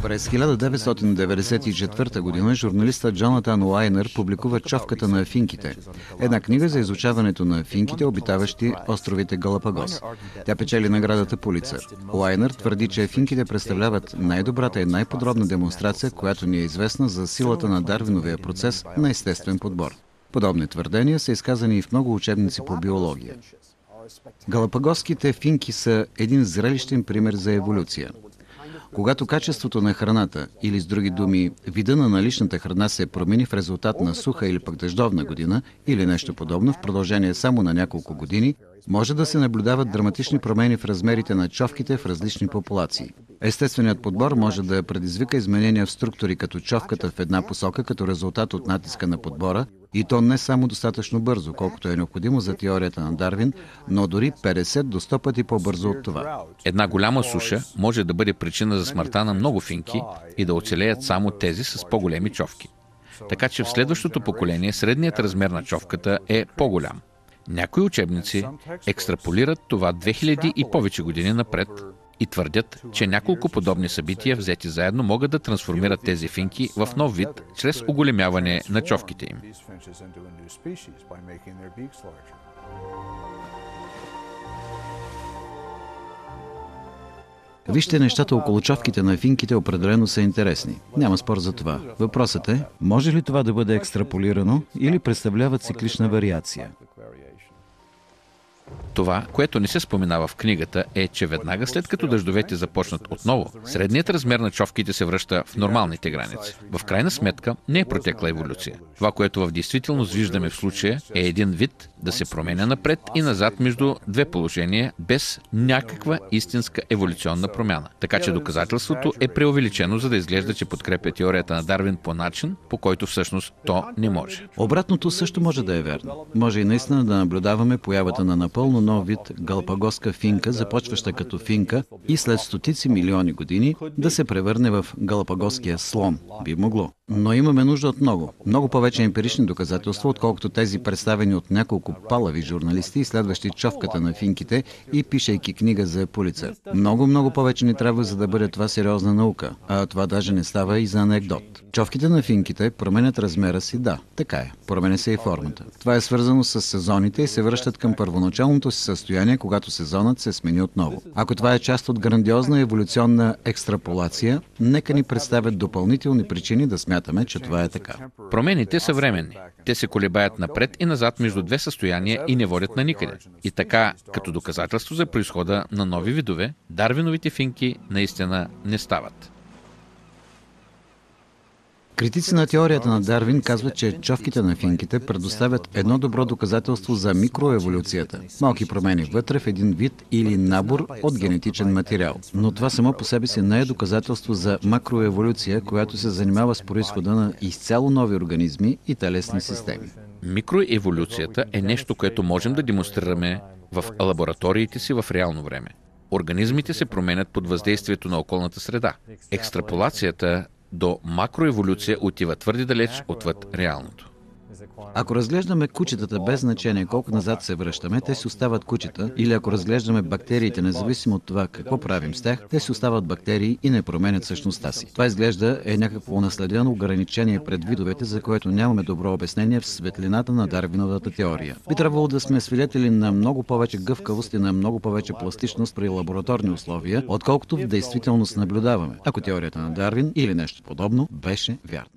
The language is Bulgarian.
През 1994 година журналистът Джонатан Уайнер публикува "Човката на финките", една книга за изучаването на финките, обитаващи островите Галапагос. Тя печели наградата Пулицър. Уайнер твърди, че финките представляват най-добрата и най-подробна демонстрация, която ни е известна за силата на Дарвиновия процес на естествен подбор. Подобни твърдения са изказани и в много учебници по биология. Галапагоските финки са един зрелищен пример за еволюция. Когато качеството на храната, или с други думи, вида на наличната храна се промени в резултат на суха или пък дъждовна година, или нещо подобно в продължение само на няколко години, може да се наблюдават драматични промени в размерите на човките в различни популации. Естественият подбор може да предизвика изменения в структури като човката в една посока като резултат от натиска на подбора, и то не само достатъчно бързо, колкото е необходимо за теорията на Дарвин, но дори 50 до 100 пъти по-бързо от това. Една голяма суша може да бъде причина за смъртта на много финки и да оцелеят само тези с по-големи човки. Така че в следващото поколение средният размер на човката е по-голям. Някои учебници екстраполират това 2000 и повече години напред и твърдят, че няколко подобни събития, взети заедно, могат да трансформират тези финки в нов вид чрез оголемяване на човките им. Вижте, нещата около човките на финките определено са интересни. Няма спор за това. Въпросът е, може ли това да бъде екстраполирано или представлява циклична вариация? Това, което не се споменава в книгата, е, че веднага след като дъждовете започнат отново, средният размер на човките се връща в нормалните граници. В крайна сметка не е протекла еволюция. Това, което в действителност виждаме в случая, е един вид да се променя напред и назад между две положения, без някаква истинска еволюционна промяна. Така че доказателството е преувеличено, за да изглежда, че подкрепя теорията на Дарвин по начин, по който всъщност то не може. Обратното също може да е верно. Може и наистина да наблюдаваме появата на напълно нов вид галапагоска финка, започваща като финка и след стотици милиони години да се превърне в галапагоския слон. Би могло. Но имаме нужда от много повече емпирични доказателства, отколкото тези представени от няколко палави журналисти, изследващи човката на финките и пишейки книга за Пулицър. Много повече ни трябва, за да бъде това сериозна наука, а това даже не става и за анекдот. Човките на финките променят размера си, да, така е. Променя се и формата. Това е свързано с сезоните и се връщат към първоначалното си състояние, когато сезонът се смени отново. Ако това е част от грандиозна еволюционна екстраполация, нека ни представят допълнителни причини да смятаме, че това е така. Промените са временни. Те се колебаят напред и назад между две състояния и не водят на никъде. И така, като доказателство за произхода на нови видове, Дарвиновите финки наистина не стават. Критици на теорията на Дарвин казват, че човките на финките предоставят едно добро доказателство за микроеволюцията. Малки промени вътре в един вид или набор от генетичен материал. Но това само по себе си не е доказателство за макроеволюция, която се занимава с произхода на изцяло нови организми и телесни системи. Микроеволюцията е нещо, което можем да демонстрираме в лабораториите си в реално време. Организмите се променят под въздействието на околната среда. Екстраполацията до макроеволюция отива твърде далеч отвъд реалното. Ако разглеждаме кучетата без значение колко назад се връщаме, те си остават кучета, или ако разглеждаме бактериите, независимо от това какво правим с тях, те си остават бактерии и не променят същността си. Това изглежда е някакво унаследено ограничение пред видовете, за което нямаме добро обяснение в светлината на Дарвиновата теория. Би трябвало да сме свидетели на много повече гъвкавост и на много повече пластичност при лабораторни условия, отколкото в действителност наблюдаваме, ако теорията на Дарвин или нещо подобно беше вярна.